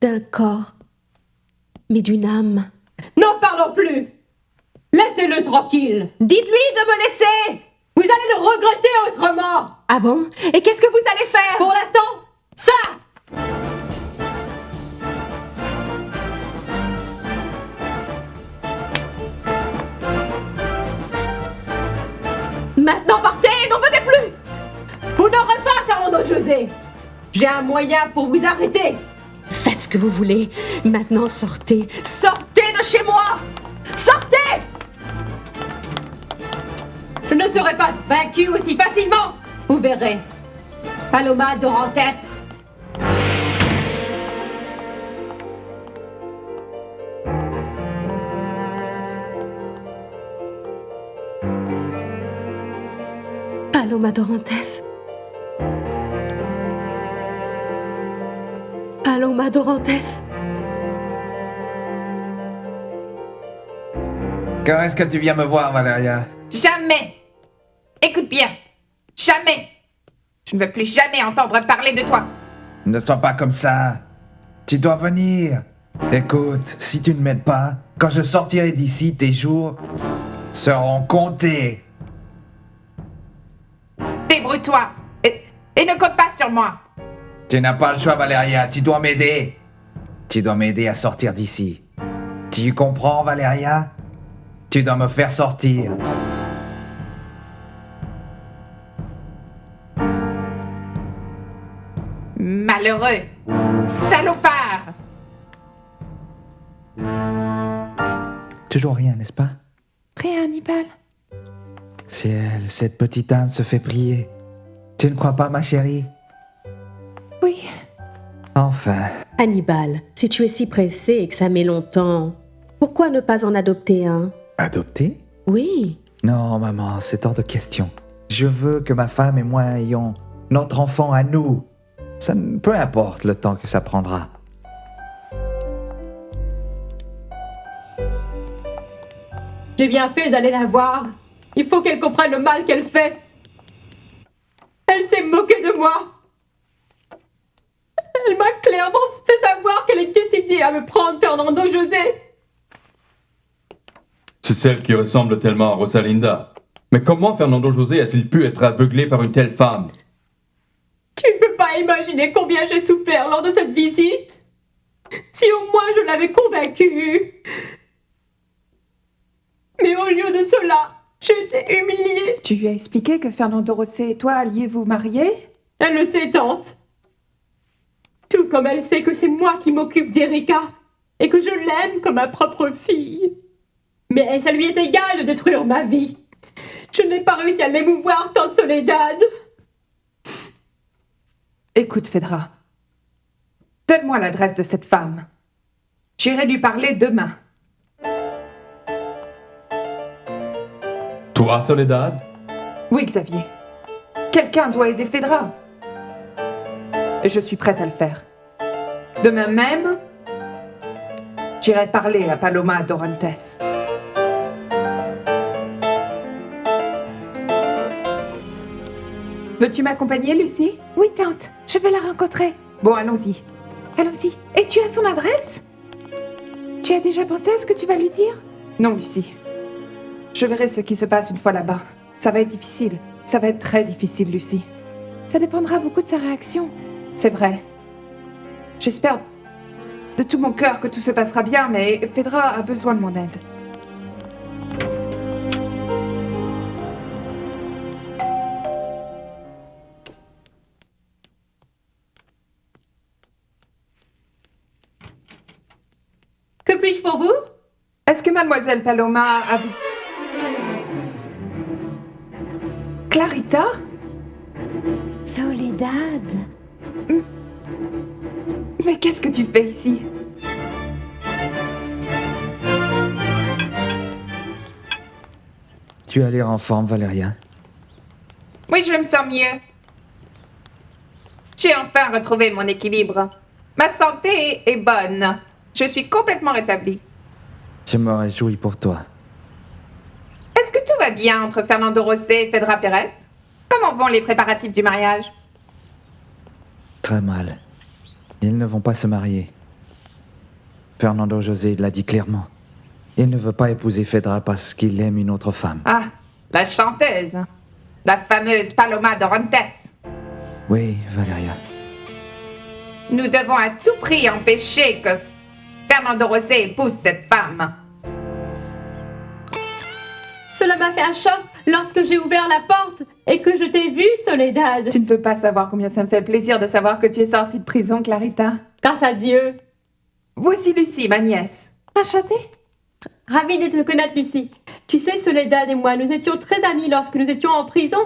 d'un corps, mais d'une âme. N'en parlons plus. Laissez-le tranquille. Dites-lui de me laisser. Vous allez le regretter autrement. Ah bon? Et qu'est-ce que vous allez faire? Pour l'instant, ça. Maintenant partez et n'en venez plus. Vous n'aurez pas Fernando José. J'ai un moyen pour vous arrêter. Faites ce que vous voulez. Maintenant, sortez. Sortez de chez moi. Sortez! Je ne serai pas vaincu aussi facilement. Vous verrez. Paloma Dorantes. Paloma Dorantes. Paloma Dorantes. Quand est-ce que tu viens me voir, Valeria? Jamais! Écoute bien, jamais! Je ne veux plus jamais entendre parler de toi. Ne sois pas comme ça. Tu dois venir. Écoute, si tu ne m'aides pas, quand je sortirai d'ici, tes jours seront comptés. Débrouille-toi et ne compte pas sur moi. Tu n'as pas le choix, Valeria. Tu dois m'aider. Tu dois m'aider à sortir d'ici. Tu comprends, Valeria? Tu dois me faire sortir. Malheureux! Salopard! Toujours rien, n'est-ce pas? Rien, Hannibal. Si elle, cette petite âme, se fait prier. Tu ne crois pas, ma chérie? Oui. Enfin. Hannibal, si tu es si pressé et que ça met longtemps, pourquoi ne pas en adopter un? Adopter? Oui. Non, maman, c'est hors de question. Je veux que ma femme et moi ayons notre enfant à nous. Peu importe le temps que ça prendra. J'ai bien fait d'aller la voir. Il faut qu'elle comprenne le mal qu'elle fait. Elle s'est moquée de moi. Elle m'a clairement fait savoir qu'elle est décidée à me prendre Fernando José. C'est celle qui ressemble tellement à Rosalinda. Mais comment Fernando José a-t-il pu être aveuglé par une telle femme? Tu ne peux pas imaginer combien j'ai souffert lors de cette visite. Si au moins je l'avais convaincue. Mais au lieu de cela, j'ai été humiliée. Tu lui as expliqué que Fernando José et toi alliez vous marier? Elle le sait, tante. Tout comme elle sait que c'est moi qui m'occupe d'Erika et que je l'aime comme ma propre fille. Mais ça lui est égal de détruire ma vie. Je n'ai pas réussi à l'émouvoir, tante Soledad. Écoute, Fedra. Donne-moi l'adresse de cette femme. J'irai lui parler demain. Toi, Soledad? Oui, Xavier. Quelqu'un doit aider Fedra. Et je suis prête à le faire. Demain même, j'irai parler à Paloma Dorantes. Veux-tu m'accompagner, Lucie? Oui, tante. Je vais la rencontrer. Bon, allons-y. Allons-y. Et tu as son adresse? Tu as déjà pensé à ce que tu vas lui dire? Non, Lucie. Je verrai ce qui se passe une fois là-bas. Ça va être difficile. Ça va être très difficile, Lucie. Ça dépendra beaucoup de sa réaction. C'est vrai. J'espère de tout mon cœur que tout se passera bien, mais Fedra a besoin de mon aide. Que puis-je pour vous? Est-ce que mademoiselle Paloma a... Clarita? Soledad. Mais qu'est-ce que tu fais ici? Tu as l'air en forme, Valeria. Oui, je me sens mieux. J'ai enfin retrouvé mon équilibre. Ma santé est bonne. Je suis complètement rétablie. Je me réjouis pour toi. Est-ce que tout va bien entre Fernando José et Fedra Pérez? Comment vont les préparatifs du mariage? Très mal. Ils ne vont pas se marier. Fernando José l'a dit clairement. Il ne veut pas épouser Fedra parce qu'il aime une autre femme. Ah, la chanteuse. La fameuse Paloma Dorantes. Oui, Valeria. Nous devons à tout prix empêcher que Fernando José épouse cette femme. Cela m'a fait un choc lorsque j'ai ouvert la porte et que je t'ai vue, Soledad. Tu ne peux pas savoir combien ça me fait plaisir de savoir que tu es sortie de prison, Clarita. Grâce à Dieu. Voici Lucie, ma nièce. Enchantée. Ravie de te connaître, Lucie. Tu sais, Soledad et moi, nous étions très amis lorsque nous étions en prison.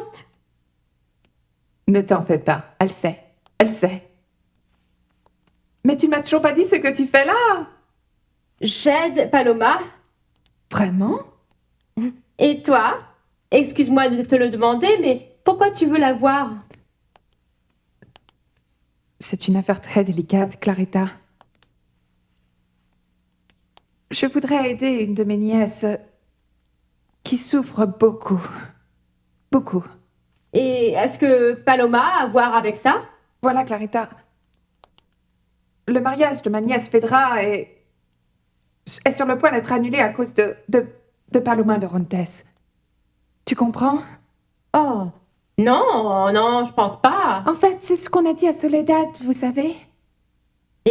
Ne t'en fais pas, elle sait. Elle sait. Mais tu m'as toujours pas dit ce que tu fais là. J'aide Paloma. Vraiment? Et toi? Excuse-moi de te le demander, mais pourquoi tu veux la voir? C'est une affaire très délicate, Clarita. Je voudrais aider une de mes nièces qui souffre beaucoup. Beaucoup. Et est-ce que Paloma a à voir avec ça? Voilà, Clarita. Le mariage de ma nièce Fedra est sur le point d'être annulé à cause de Paloma Dorantes. Tu comprends? Oh, non, je pense pas. En fait, c'est ce qu'on a dit à Soledad, vous savez.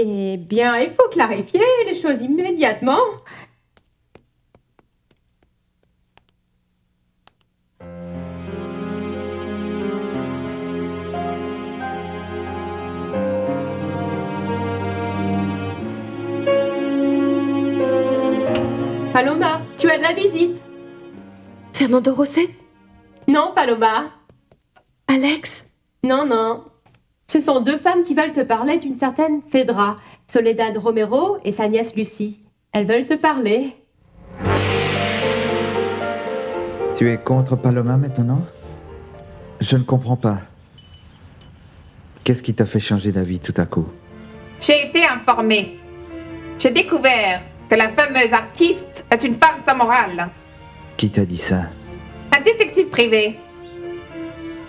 Eh bien, il faut clarifier les choses immédiatement. Paloma, tu as de la visite. Fernando José? Non, Paloma. Alex? Non. Ce sont deux femmes qui veulent te parler d'une certaine Fedra, Soledad Romero et sa nièce Lucie. Elles veulent te parler. Tu es contre Paloma maintenant? Je ne comprends pas. Qu'est-ce qui t'a fait changer d'avis tout à coup? J'ai été informée. J'ai découvert que la fameuse artiste est une femme sans morale. Qui t'a dit ça? Un détective privé.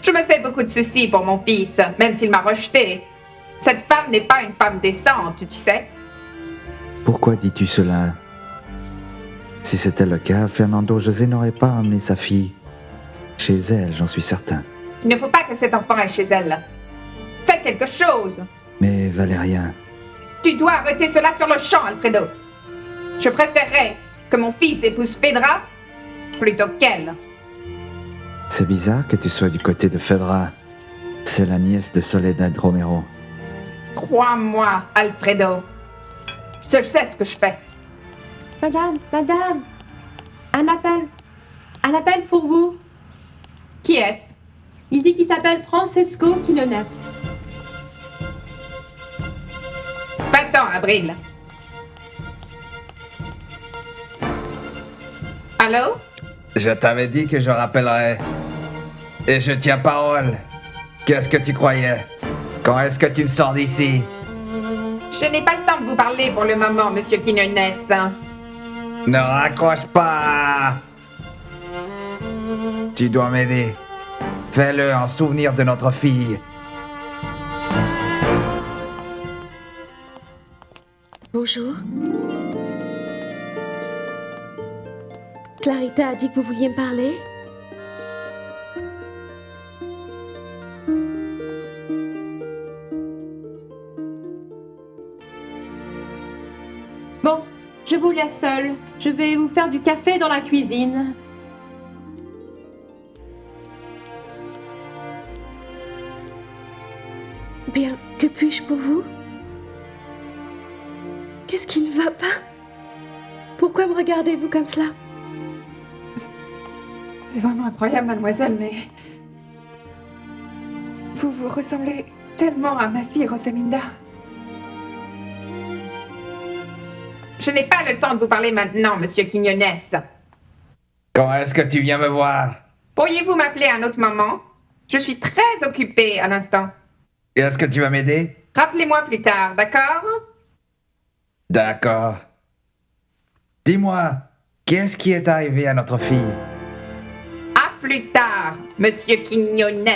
Je me fais beaucoup de soucis pour mon fils, même s'il m'a rejeté. Cette femme n'est pas une femme décente, tu sais. Pourquoi dis-tu cela? Si c'était le cas, Fernando José n'aurait pas amené sa fille chez elle, j'en suis certain. Il ne faut pas que cet enfant aille chez elle. Faites quelque chose. Mais Valeria, Tu dois arrêter cela sur le champ, Alfredo. Je préférerais que mon fils épouse Fedra plutôt qu'elle. c'est bizarre que tu sois du côté de Fedra. C'est la nièce de Soledad Romero. Crois-moi, Alfredo. Je sais ce que je fais. Madame, un appel pour vous. Qui est-ce? Il dit qu'il s'appelle Francesco Quinones. Va-t'en, Abril. Allô? Je t'avais dit que je rappellerais. Et je tiens parole. Qu'est-ce que tu croyais? Quand est-ce que tu me sors d'ici? Je n'ai pas le temps de vous parler pour le moment, monsieur Quinones. Ne raccroche pas! Tu dois m'aider. Fais-le en souvenir de notre fille. Bonjour. Clarita a dit que vous vouliez me parler. Bon, je vous laisse seule. Je vais vous faire du café dans la cuisine. Bien, que puis-je pour vous? Qu'est-ce qui ne va pas? Pourquoi me regardez-vous comme cela? C'est vraiment incroyable, mademoiselle, mais... Vous ressemblez tellement à ma fille, Rosalinda. Je n'ai pas le temps de vous parler maintenant, monsieur Quinones. Quand est-ce que tu viens me voir? Pourriez-vous m'appeler à un autre moment? Je suis très occupée à l'instant. Est-ce que tu vas m'aider? Rappelez-moi plus tard, d'accord? D'accord. Dis-moi, qu'est-ce qui est arrivé à notre fille? À plus tard, monsieur Quinones.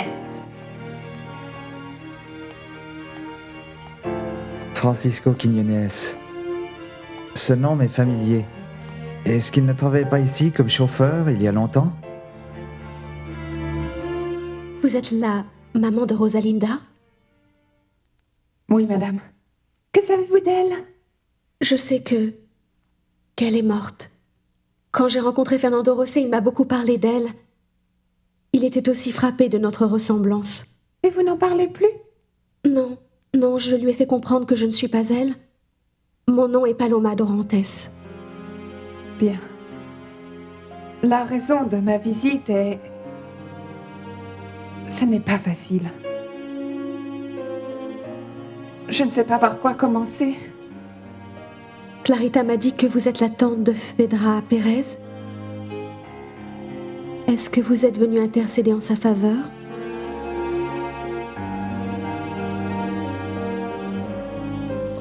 Francisco Quiñones. Ce nom m'est familier. Est-ce qu'il ne travaillait pas ici comme chauffeur il y a longtemps? Vous êtes la maman de Rosalinda? Oui, madame. Que savez-vous d'elle? Je sais qu'elle est morte. Quand j'ai rencontré Fernando Rosé, il m'a beaucoup parlé d'elle. Il était aussi frappé de notre ressemblance. Et vous n'en parlez plus? Non, non, je lui ai fait comprendre que je ne suis pas elle. Mon nom est Paloma Dorantes. Bien. La raison de ma visite est... Ce n'est pas facile. Je ne sais pas par quoi commencer. Clarita m'a dit que vous êtes la tante de Fedra Pérez. Est-ce que vous êtes venue intercéder en sa faveur?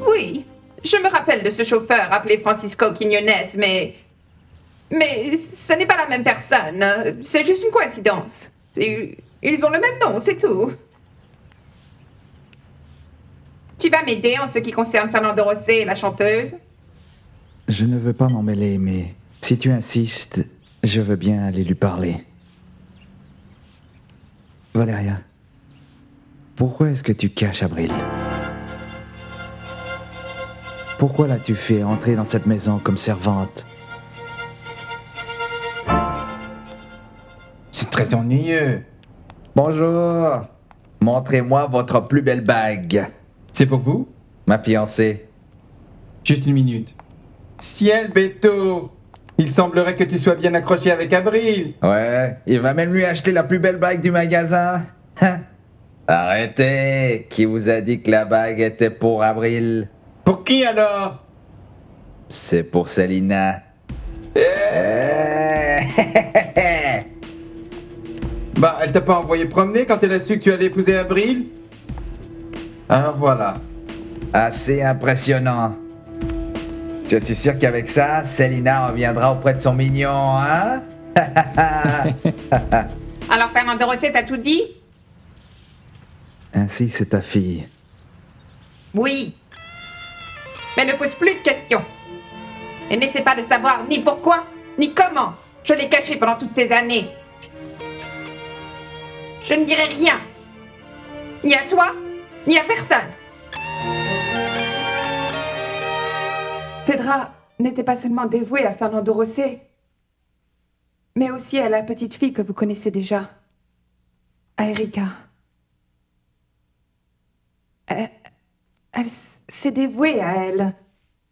Oui, je me rappelle de ce chauffeur appelé Francisco Quiñones, mais ce n'est pas la même personne. C'est juste une coïncidence. Ils ont le même nom, c'est tout. Tu vas m'aider en ce qui concerne Fernando Rosé et la chanteuse? Je ne veux pas m'en mêler, mais si tu insistes, je veux bien aller lui parler. Valeria, pourquoi est-ce que tu caches Abril? Pourquoi l'as-tu fait entrer dans cette maison comme servante? C'est très ennuyeux. Bonjour. Montrez-moi votre plus belle bague. C'est pour vous? Ma fiancée. Juste une minute. Ciel, Beto! Il semblerait que tu sois bien accroché avec Abril. Ouais, il va même lui acheter la plus belle bague du magasin. Hein? Arrêtez! Qui vous a dit que la bague était pour Abril? Pour qui alors? C'est pour Selina. Bah, elle t'a pas envoyé promener quand elle a su que tu allais épouser Abril? Alors voilà. Assez impressionnant. Je suis sûr qu'avec ça, Selina reviendra auprès de son mignon, hein? Alors Fernando Rosé t'a tout dit? Ainsi, c'est ta fille. Oui. Mais ne pose plus de questions. Et n'essaie pas de savoir ni pourquoi, ni comment je l'ai caché pendant toutes ces années. Je ne dirai rien. Ni à toi, ni à personne. Fedra n'était pas seulement dévouée à Fernando Rosé, mais aussi à la petite fille que vous connaissez déjà, à Erika. Elle s'est dévouée à elle,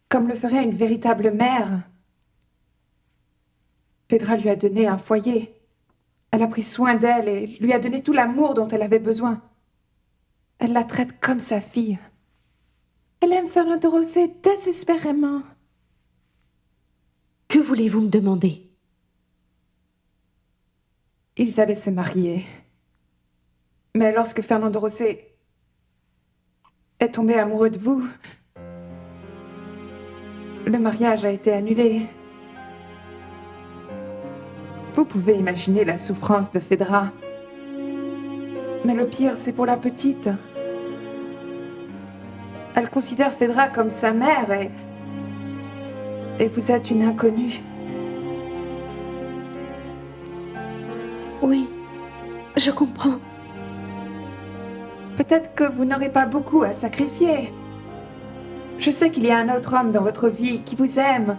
comme le ferait une véritable mère. Fedra lui a donné un foyer. Elle a pris soin d'elle et lui a donné tout l'amour dont elle avait besoin. Elle la traite comme sa fille. Elle aime Fernando Rosé désespérément. Que voulez-vous me demander? Ils allaient se marier. Mais lorsque Fernando Rosé est tombé amoureux de vous, le mariage a été annulé. Vous pouvez imaginer la souffrance de Fedra. Mais le pire, c'est pour la petite. Elle considère Fedra comme sa mère et vous êtes une inconnue. Oui, je comprends. Peut-être que vous n'aurez pas beaucoup à sacrifier. Je sais qu'il y a un autre homme dans votre vie qui vous aime.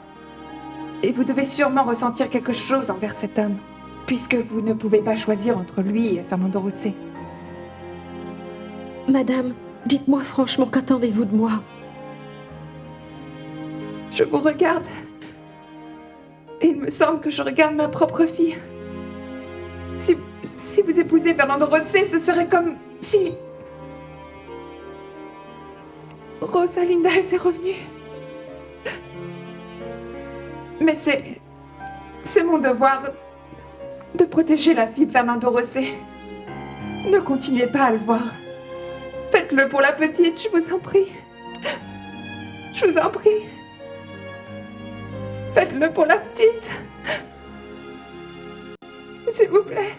Et vous devez sûrement ressentir quelque chose envers cet homme, puisque vous ne pouvez pas choisir entre lui et Fernando Rosé. Madame, dites-moi franchement, qu'attendez-vous de moi? Je vous regarde. Et il me semble que je regarde ma propre fille. Si vous épousez Fernando Rosé, ce serait comme si Rosalinda était revenue. Mais c'est mon devoir de protéger la fille de Fernando Rosé. Ne continuez pas à le voir. Faites-le pour la petite, je vous en prie. Je vous en prie. Faites-le pour la petite. S'il vous plaît.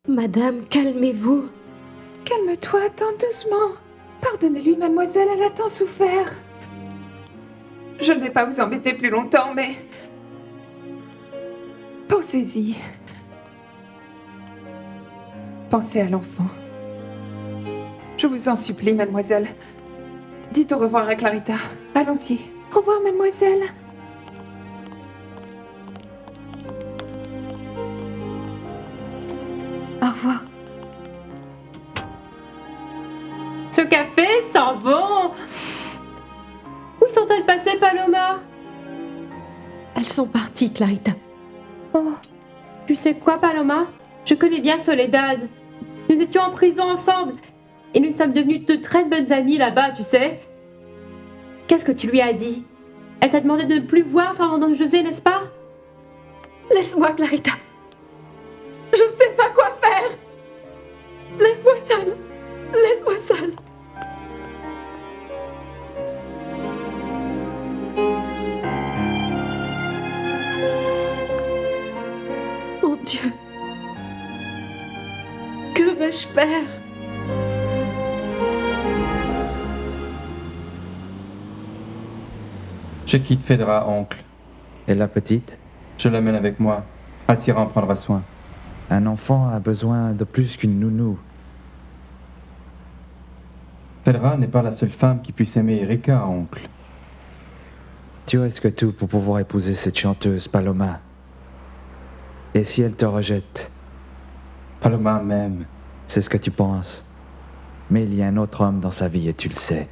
Madame, calmez-vous. Calme-toi, attends doucement. Pardonnez-lui, mademoiselle, elle a tant souffert. Je ne vais pas vous embêter plus longtemps, mais... Pensez-y. Pensez à l'enfant. Je vous en supplie, mademoiselle. Dites au revoir à Clarita. Allons-y. Au revoir, mademoiselle. Au revoir. Ce café sent bon. Où sont-elles passées, Paloma? Elles sont parties, Clarita. Oh, tu sais quoi, Paloma? Je connais bien Soledad. Nous étions en prison ensemble et nous sommes devenues de très bonnes amies là-bas, tu sais. Qu'est-ce que tu lui as dit? Elle t'a demandé de ne plus voir Fernando José, n'est-ce pas? Laisse-moi, Clarita. Je ne sais pas quoi faire. Laisse-moi seule. Laisse-moi seule. Mon Dieu. Que vais-je faire? Je quitte Fedra, oncle. Et la petite? Je l'amène avec moi. Alcira en prendra soin. Un enfant a besoin de plus qu'une nounou. Fedra n'est pas la seule femme qui puisse aimer Erika, oncle. Tu risques tout pour pouvoir épouser cette chanteuse, Paloma. Et si elle te rejette? Paloma m'aime. C'est ce que tu penses. Mais il y a un autre homme dans sa vie et tu le sais.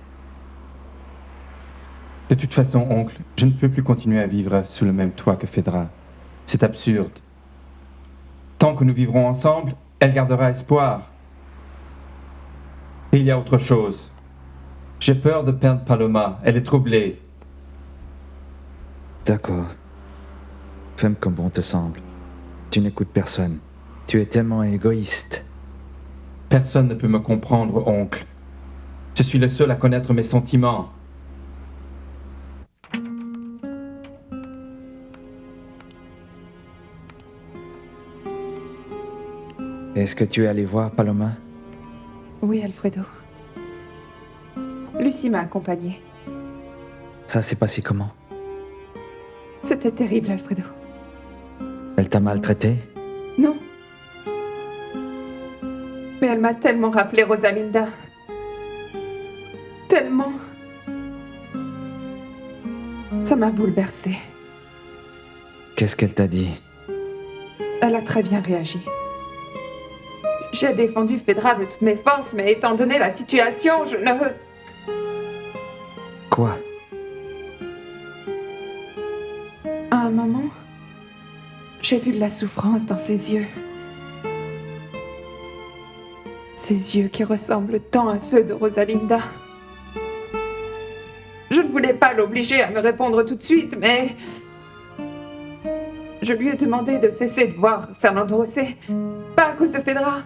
De toute façon, oncle, je ne peux plus continuer à vivre sous le même toit que Fedra. C'est absurde. Tant que nous vivrons ensemble, elle gardera espoir. Et il y a autre chose. J'ai peur de perdre Paloma. Elle est troublée. D'accord. Fais comme bon te semble. Tu n'écoutes personne. Tu es tellement égoïste. Personne ne peut me comprendre, oncle. Je suis le seul à connaître mes sentiments. Est-ce que tu es allé voir Paloma? Oui, Alfredo. Lucie m'a accompagnée. Ça s'est passé comment? C'était terrible, Alfredo. Elle t'a maltraité? Non, Mais elle m'a tellement rappelé Rosalinda. Tellement. ça m'a bouleversée. Qu'est-ce qu'elle t'a dit? Elle a très bien réagi. J'ai défendu Fedra de toutes mes forces, mais étant donné la situation, je ne... Quoi? À un moment, j'ai vu de la souffrance dans ses yeux. Ses yeux qui ressemblent tant à ceux de Rosalinda. Je ne voulais pas l'obliger à me répondre tout de suite, mais... Je lui ai demandé de cesser de voir Fernando José. Pas à cause de Fedra,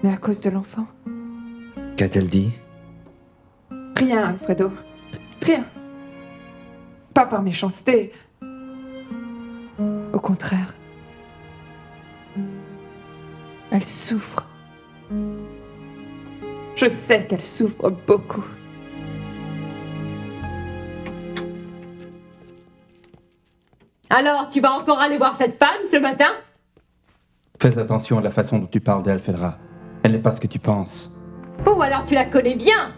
Mais à cause de l'enfant. Qu'a-t-elle dit? Rien, Alfredo. Rien. Pas par méchanceté. Au contraire. Elle souffre. Je sais qu'elle souffre beaucoup. Alors, tu vas encore aller voir cette femme ce matin? Fais attention à la façon dont tu parles d'elle, Fedra. Elle n'est pas ce que tu penses. Oh, alors tu la connais bien.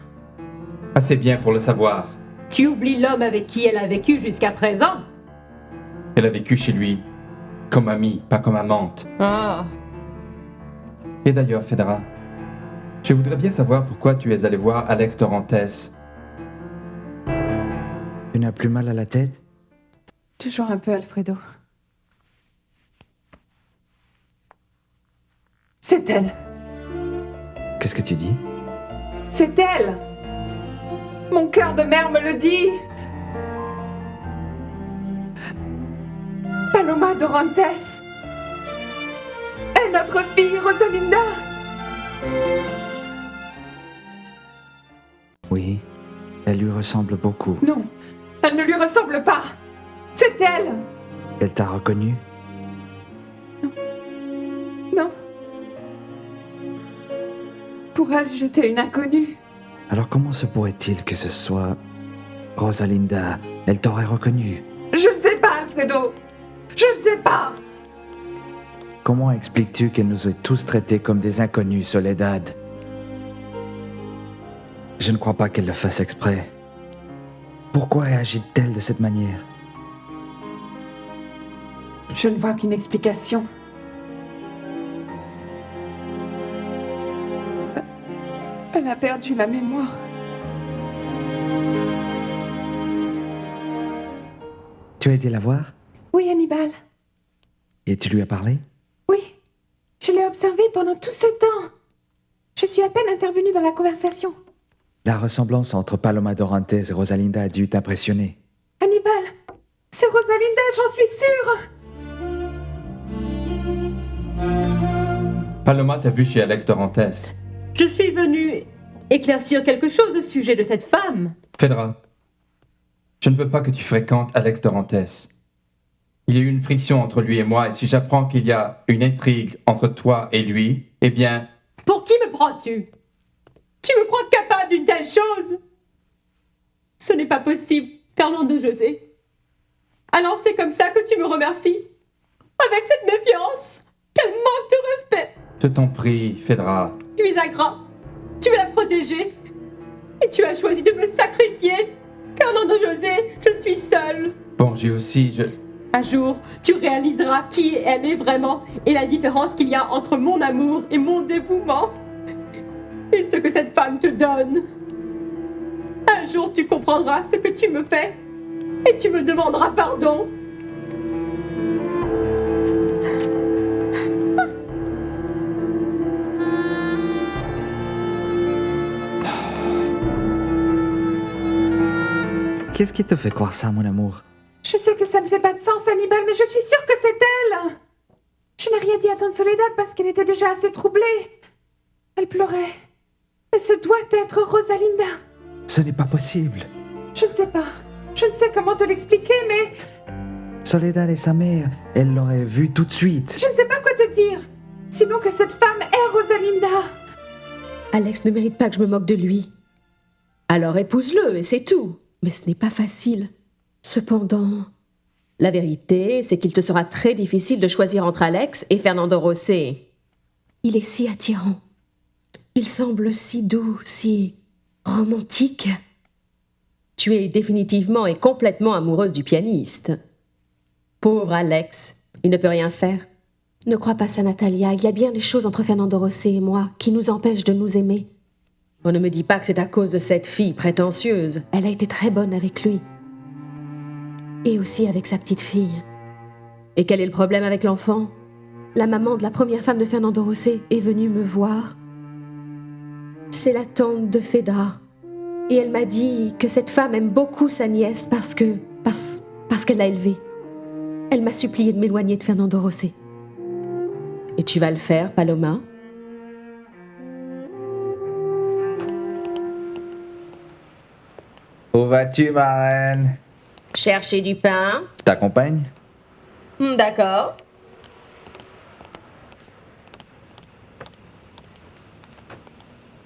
Assez bien pour le savoir. Tu oublies l'homme avec qui elle a vécu jusqu'à présent. Elle a vécu chez lui. Comme amie, pas comme amante. Ah. Et d'ailleurs, Fedra, je voudrais bien savoir pourquoi tu es allé voir Alex Dorantes. Tu n'as plus mal à la tête? Toujours un peu, Alfredo. c'est elle. Qu'est-ce que tu dis? C'est elle. Mon cœur de mère me le dit. Paloma Dorantes est notre fille Rosalinda. Oui, elle lui ressemble beaucoup. Non, elle ne lui ressemble pas. C'est elle. Elle t'a reconnu? Non. Pour elle, j'étais une inconnue. Alors comment se pourrait-il que ce soit Rosalinda? Elle t'aurait reconnu. Je ne sais pas, Alfredo. Je ne sais pas. Comment expliques-tu qu'elle nous ait tous traités comme des inconnus, Soledad? Je ne crois pas qu'elle le fasse exprès. Pourquoi agit-elle de cette manière? Je ne vois qu'une explication. Elle a perdu la mémoire. Tu as été la voir? Oui, Hannibal. Et tu lui as parlé? Oui. Je l'ai observée pendant tout ce temps. Je suis à peine intervenue dans la conversation. La ressemblance entre Paloma Dorantes et Rosalinda a dû t'impressionner. Hannibal, c'est Rosalinda, j'en suis sûre. Paloma t'a vu chez Alex Dorantes. Je suis venue éclaircir quelque chose au sujet de cette femme. Fedra, je ne veux pas que tu fréquentes Alex Dorantes. Il y a eu une friction entre lui et moi, et si j'apprends qu'il y a une intrigue entre toi et lui, eh bien... Pour qui me prends-tu? Tu me crois capable d'une telle chose? Ce n'est pas possible, Fernando José. Alors c'est comme ça que tu me remercies? Avec cette méfiance? Quel manque de respect! Je t'en prie, Fedra. Tu es ingrat, tu es la protégée, et tu as choisi de me sacrifier. Fernando José, je suis seule. Bon, j'ai aussi... Un jour, tu réaliseras qui elle est vraiment et la différence qu'il y a entre mon amour et mon dévouement. Et ce que cette femme te donne. Un jour, tu comprendras ce que tu me fais et tu me demanderas pardon. Qu'est-ce qui te fait croire ça, mon amour? Je sais que ça ne fait pas de sens, Hannibal, mais je suis sûre que c'est elle. Je n'ai rien dit à tante Soledad parce qu'elle était déjà assez troublée. Elle pleurait. Mais ce doit être Rosalinda. Ce n'est pas possible. Je ne sais pas. Je ne sais comment te l'expliquer, mais... Soledad et sa mère, elle l'aurait vu tout de suite. Je ne sais pas quoi te dire. Sinon que cette femme est Rosalinda. Alex ne mérite pas que je me moque de lui. Alors épouse-le et c'est tout. Mais ce n'est pas facile. Cependant, la vérité, c'est qu'il te sera très difficile de choisir entre Alex et Fernando Rosé. Il est si attirant. Il semble si doux, si romantique. Tu es définitivement et complètement amoureuse du pianiste. Pauvre Alex, il ne peut rien faire. Ne crois pas ça, Natalia. Il y a bien des choses entre Fernando Rosé et moi qui nous empêchent de nous aimer. On ne me dit pas que c'est à cause de cette fille prétentieuse. Elle a été très bonne avec lui. Et aussi avec sa petite fille. Et quel est le problème avec l'enfant? La maman de la première femme de Fernando Rosé est venue me voir. C'est la tante de Fedra. Et elle m'a dit que cette femme aime beaucoup sa nièce parce qu'elle l'a élevée. Elle m'a supplié de m'éloigner de Fernando Rosé. Et tu vas le faire, Paloma? Où vas-tu, ma reine? Chercher du pain? Je t'accompagne? D'accord.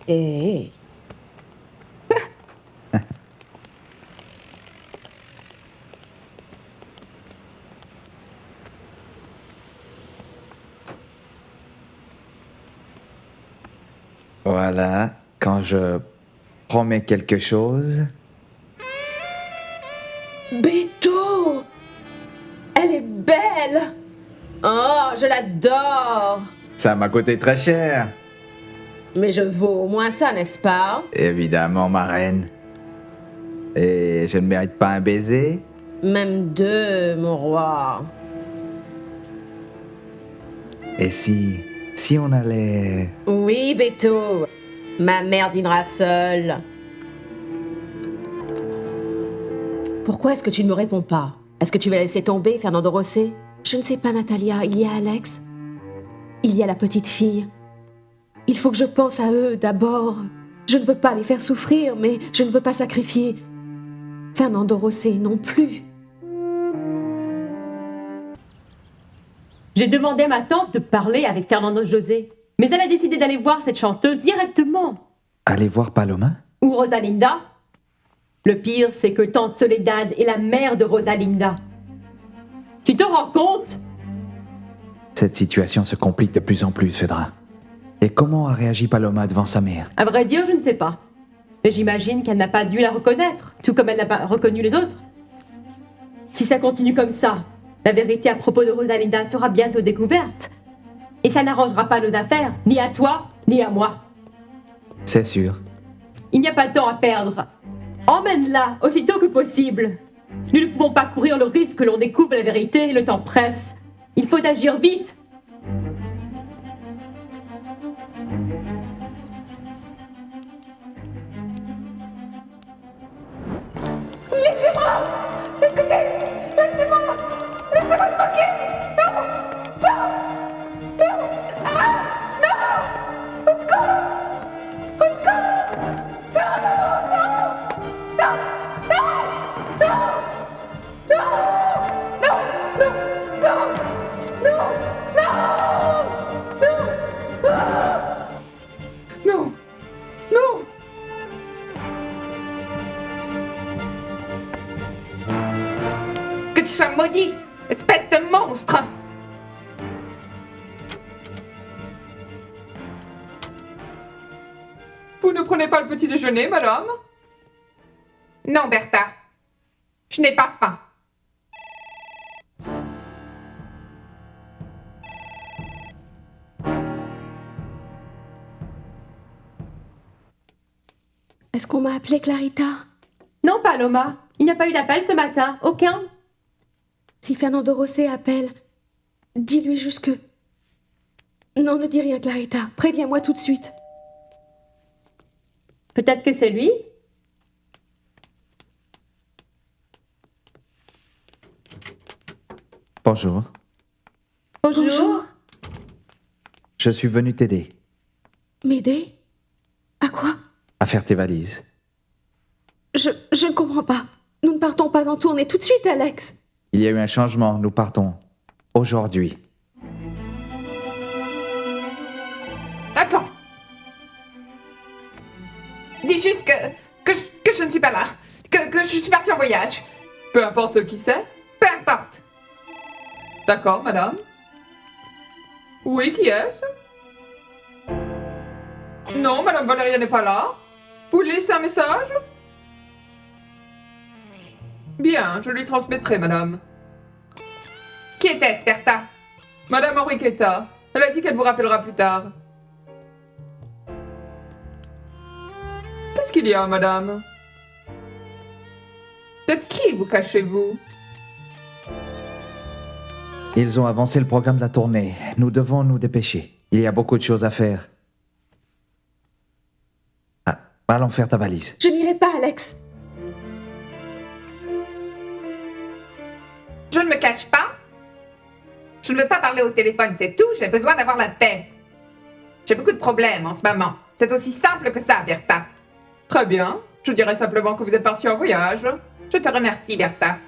Et... Voilà, quand je promets quelque chose... Beto! Elle est belle! Oh, je l'adore! Ça m'a coûté très cher. Mais je vaux au moins ça, n'est-ce pas? Évidemment, ma reine. Et je ne mérite pas un baiser? Même deux, mon roi. Et si on allait... Oui, Beto. Ma mère dînera seule. Pourquoi est-ce que tu ne me réponds pas? Est-ce que tu vas laisser tomber, Fernando Rosé? Je ne sais pas, Natalia. Il y a Alex. Il y a la petite fille. Il faut que je pense à eux d'abord. Je ne veux pas les faire souffrir, mais je ne veux pas sacrifier Fernando Rosé non plus. J'ai demandé à ma tante de parler avec Fernando José. Mais elle a décidé d'aller voir cette chanteuse directement. Allez voir Paloma? Ou Rosalinda. Le pire, c'est que tante Soledad est la mère de Rosalinda. Tu te rends compte? Cette situation se complique de plus en plus, Phaedra. Et comment a réagi Paloma devant sa mère? À vrai dire, je ne sais pas. Mais j'imagine qu'elle n'a pas dû la reconnaître, tout comme elle n'a pas reconnu les autres. Si ça continue comme ça, la vérité à propos de Rosalinda sera bientôt découverte. Et ça n'arrangera pas nos affaires, ni à toi, ni à moi. C'est sûr. Il n'y a pas de temps à perdre. Emmène-la aussitôt que possible. Nous ne pouvons pas courir le risque que l'on découvre la vérité, le temps presse. Il faut agir vite. Non! Non! Que tu sois maudit, espèce de monstre! Vous ne prenez pas le petit déjeuner, madame? Non, Bertha. Je n'ai pas faim. Est-ce qu'on m'a appelé Clarita? Non, Paloma. Il n'y a pas eu d'appel ce matin. Aucun. Si Fernando Rosé appelle, dis-lui juste que... Non, ne dis rien, Clarita. Préviens-moi tout de suite. Peut-être que c'est lui. Bonjour. Bonjour. Je suis venu t'aider M'aider? À quoi? à faire tes valises. Je ne comprends pas. Nous ne partons pas en tournée tout de suite, Alex. Il y a eu un changement, nous partons aujourd'hui. Attends. Dis juste que je ne suis pas là. Que je suis partie en voyage. Peu importe qui c'est. Peu importe. D'accord, madame. Oui, qui est-ce? Non, madame Valéria n'est pas là. Vous lui laissez un message? Bien, je lui transmettrai, madame. Qui était-ce, Bertha? Madame Enriqueta. Elle a dit qu'elle vous rappellera plus tard. Qu'est-ce qu'il y a, madame? De qui vous cachez-vous? Ils ont avancé le programme de la tournée. Nous devons nous dépêcher. Il y a beaucoup de choses à faire. Ah, allons faire ta valise. Je n'irai pas, Alex. Je ne me cache pas. Je ne veux pas parler au téléphone, c'est tout. J'ai besoin d'avoir la paix. J'ai beaucoup de problèmes en ce moment. C'est aussi simple que ça, Bertha. Très bien. Je dirais simplement que vous êtes partie en voyage. Je te remercie, Bertha.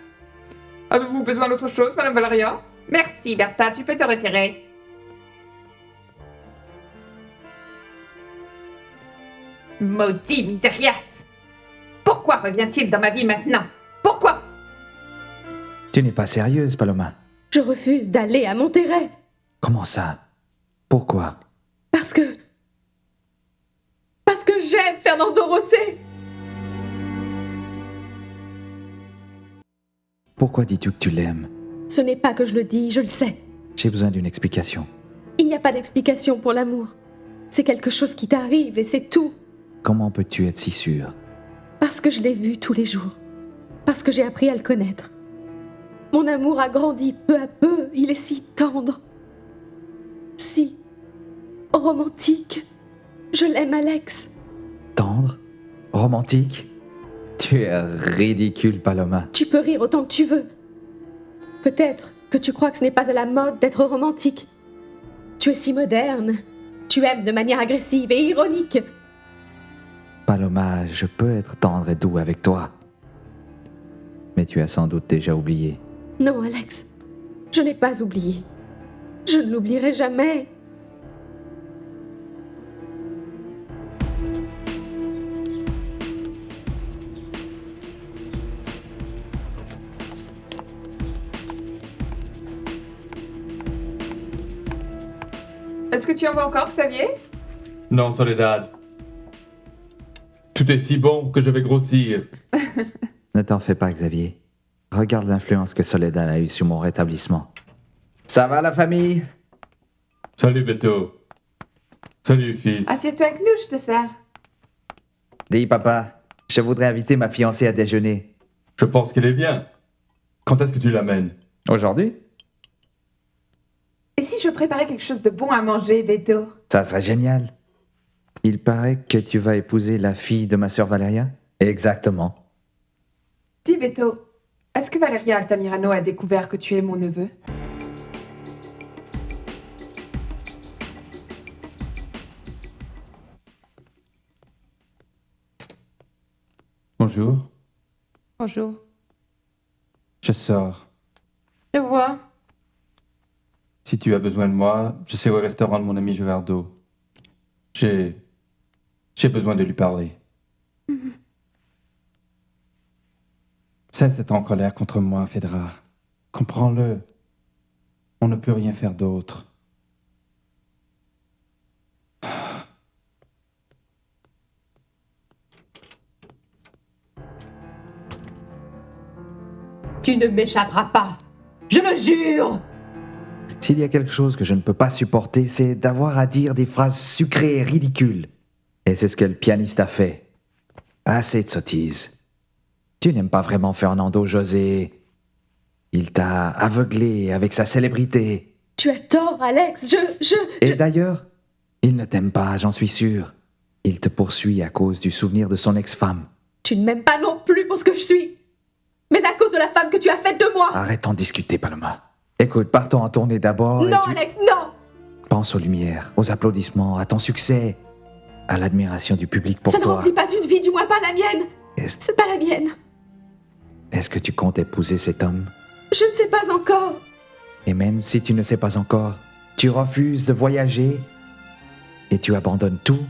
Avez-vous besoin d'autre chose, madame Valéria? Merci, Bertha. Tu peux te retirer. Maudit misérias! Pourquoi revient-il dans ma vie maintenant? Pourquoi? Tu n'es pas sérieuse, Paloma. Je refuse d'aller à Monterrey. Comment ça? Pourquoi? Parce que j'aime Fernando Rosé. Pourquoi dis-tu que tu l'aimes? Ce n'est pas que je le dis, je le sais. J'ai besoin d'une explication. Il n'y a pas d'explication pour l'amour. C'est quelque chose qui t'arrive et c'est tout. Comment peux-tu être si sûre? Parce que je l'ai vu tous les jours. Parce que j'ai appris à le connaître. Mon amour a grandi peu à peu. Il est si tendre. Si romantique. Je l'aime, Alex. Tendre? Romantique? Tu es ridicule, Paloma. Tu peux rire autant que tu veux. Peut-être que tu crois que ce n'est pas à la mode d'être romantique. Tu es si moderne. Tu aimes de manière agressive et ironique. Paloma, je peux être tendre et doux avec toi. Mais tu as sans doute déjà oublié. Non, Alex. Je n'ai pas oublié. Je ne l'oublierai jamais. Est-ce que tu en vois encore, Xavier? Non, Soledad. Tout est si bon que je vais grossir. Ne t'en fais pas, Xavier. Regarde l'influence que Soledad a eue sur mon rétablissement. Ça va, la famille? Salut, Beto. Salut, fils. Assieds-toi avec nous, je te sers. Dis, papa, je voudrais inviter ma fiancée à déjeuner. Je pense qu'elle est bien. Quand est-ce que tu l'amènes? Aujourd'hui? Et si je préparais quelque chose de bon à manger, Beto? Ça serait génial. Il paraît que tu vas épouser la fille de ma sœur Valéria? Exactement. Dis, Beto, est-ce que Valeria Altamirano a découvert que tu es mon neveu? Bonjour. Bonjour. Je sors. Je vois. Si tu as besoin de moi, je serai au restaurant de mon ami Gerardo. J'ai besoin de lui parler. Cesse d'être en colère contre moi, Fedra. Comprends-le. On ne peut rien faire d'autre. Tu ne m'échapperas pas. Je le jure. S'il y a quelque chose que je ne peux pas supporter, c'est d'avoir à dire des phrases sucrées et ridicules. Et c'est ce que le pianiste a fait. Assez de sottises. Tu n'aimes pas vraiment Fernando José. Il t'a aveuglé avec sa célébrité. Tu as tort, Alex. Et d'ailleurs, il ne t'aime pas, j'en suis sûr. Il te poursuit à cause du souvenir de son ex-femme. Tu ne m'aimes pas non plus pour ce que je suis. Mais à cause de la femme que tu as faite de moi. Arrêtons de discuter, Paloma. Écoute, partons en tournée d'abord. Non, Alex, non. Pense aux lumières, aux applaudissements, à ton succès, à l'admiration du public pour Ça ne toi. remplit pas une vie, du moins pas la mienne. C'est pas la mienne. Est-ce que tu comptes épouser cet homme? Je ne sais pas encore. Et même si tu ne sais pas encore, tu refuses de voyager et tu abandonnes tout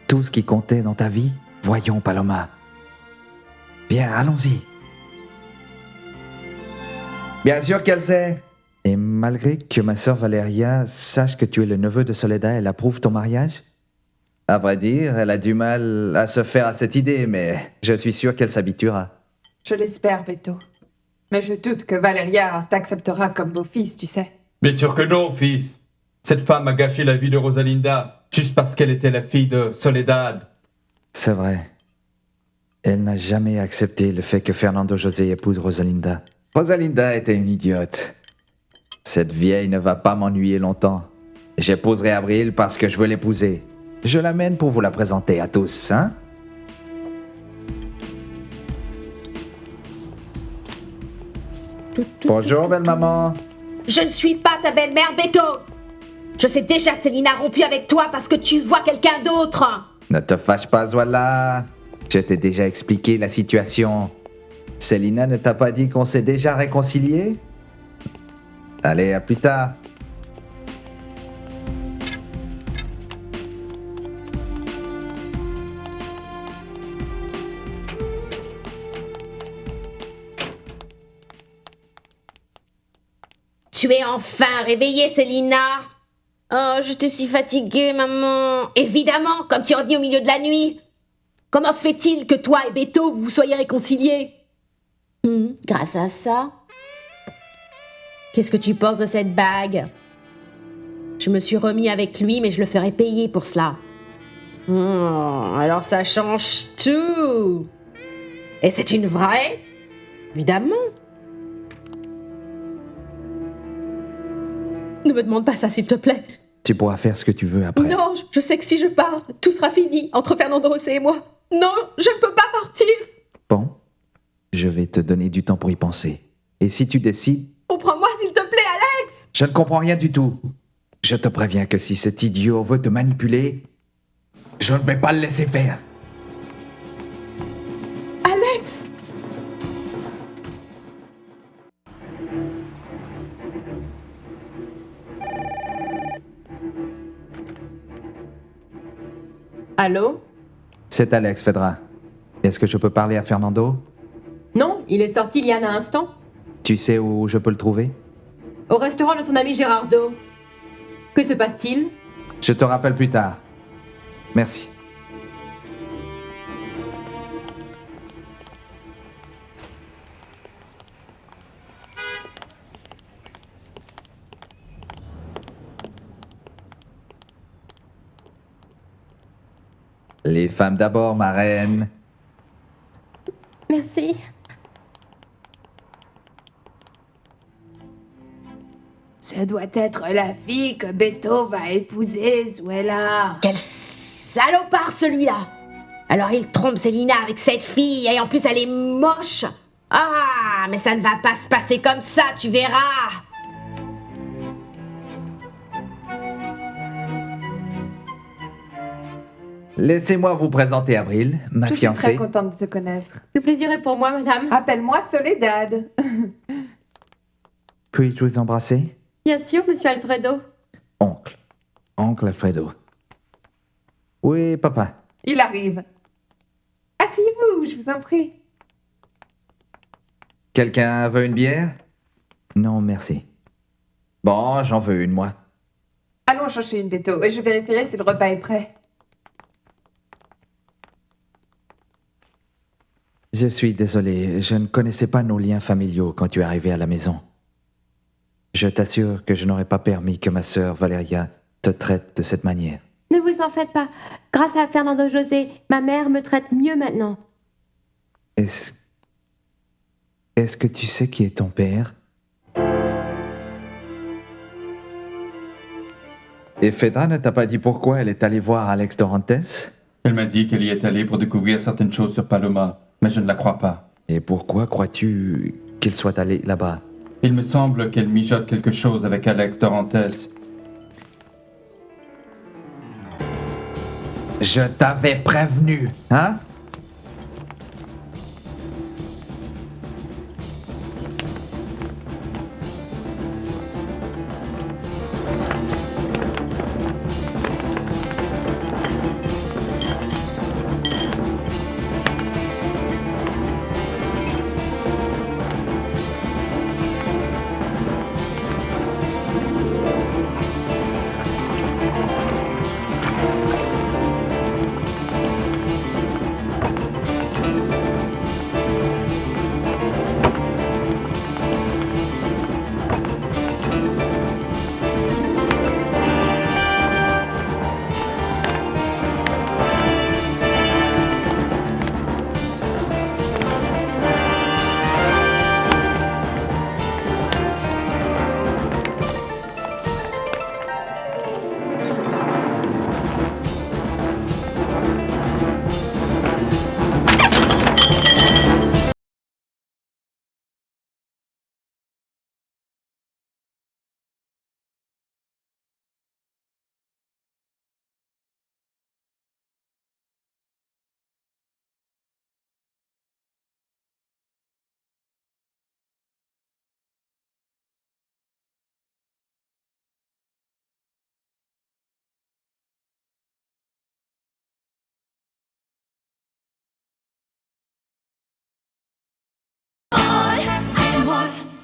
ce qui comptait dans ta vie? Voyons, Paloma. Bien, allons-y. Bien sûr qu'elle sait. Et malgré que ma sœur Valéria sache que tu es le neveu de Soledad, elle approuve ton mariage? À vrai dire, elle a du mal à se faire à cette idée, mais je suis sûr qu'elle s'habituera. Je l'espère, Beto. Mais je doute que Valeria t'acceptera comme beau-fils, tu sais. Bien sûr que non, fils. Cette femme a gâché la vie de Rosalinda juste parce qu'elle était la fille de Soledad. C'est vrai. Elle n'a jamais accepté le fait que Fernando José épouse Rosalinda. Rosalinda était une idiote. Cette vieille ne va pas m'ennuyer longtemps. J'épouserai Abril parce que je veux l'épouser. Je l'amène pour vous la présenter à tous, hein? Bonjour, belle maman. Je ne suis pas ta belle-mère, Beto. Je sais déjà que Céline a rompu avec toi parce que tu vois quelqu'un d'autre. Ne te fâche pas, voilà. Je t'ai déjà expliqué la situation. Célina ne t'a pas dit qu'on s'est déjà réconciliés? Allez, à plus tard. Tu es enfin réveillée, Célina. Oh, j'étais si fatiguée, maman. Évidemment, comme tu en dis au milieu de la nuit. Comment se fait-il que toi et Beto, vous soyez réconciliés? Grâce à ça. Qu'est-ce que tu penses de cette bague? Je me suis remis avec lui, mais je le ferai payer pour cela. Alors ça change tout. Et c'est une vraie? Évidemment. Ne me demande pas ça, s'il te plaît. Tu pourras faire ce que tu veux après. Non, je sais que si je pars, tout sera fini entre Fernando José et moi. Non, je ne peux pas partir. Bon, je vais te donner du temps pour y penser. Et si tu décides... Comprends-moi, s'il te plaît, Alex. Je ne comprends rien du tout. Je te préviens que si cet idiot veut te manipuler, je ne vais pas le laisser faire. Alex. Allô? C'est Alex, Fedra. Est-ce que je peux parler à Fernando? Non, il est sorti il y a un instant. Tu sais où je peux le trouver? Au restaurant de son ami Gerardo. Que se passe-t-il? Je te rappelle plus tard. Merci. Les femmes d'abord, ma reine. Merci. Ce doit être la fille que Beto va épouser, Zuela. Quel salopard celui-là! Alors il trompe Célina avec cette fille et en plus elle est moche! Ah, mais ça ne va pas se passer comme ça, tu verras! Laissez-moi vous présenter Avril, ma Je suis très fiancée. contente de te connaître. Le plaisir est pour moi, madame. Appelle-moi Soledad. Puis-je vous embrasser? Bien sûr, monsieur Alfredo. Oncle. Oncle Alfredo. Oui, papa. Il arrive. Asseyez-vous, je vous en prie. Quelqu'un veut une bière? Non, merci. Bon, j'en veux une, moi. Allons chercher une Beto et je vérifierai si le repas est prêt. Je suis désolé, je ne connaissais pas nos liens familiaux quand tu es arrivé à la maison. Je t'assure que je n'aurais pas permis que ma sœur Valeria te traite de cette manière. Ne vous en faites pas. Grâce à Fernando José, ma mère me traite mieux maintenant. Est-ce que tu sais qui est ton père? Et Fedra ne t'a pas dit pourquoi elle est allée voir Alex Dorantes? Elle m'a dit qu'elle y est allée pour découvrir certaines choses sur Paloma, mais je ne la crois pas. Et pourquoi crois-tu qu'il soit allé là-bas? Il me semble qu'elle mijote quelque chose avec Alex Dorantes. Je t'avais prévenu, hein?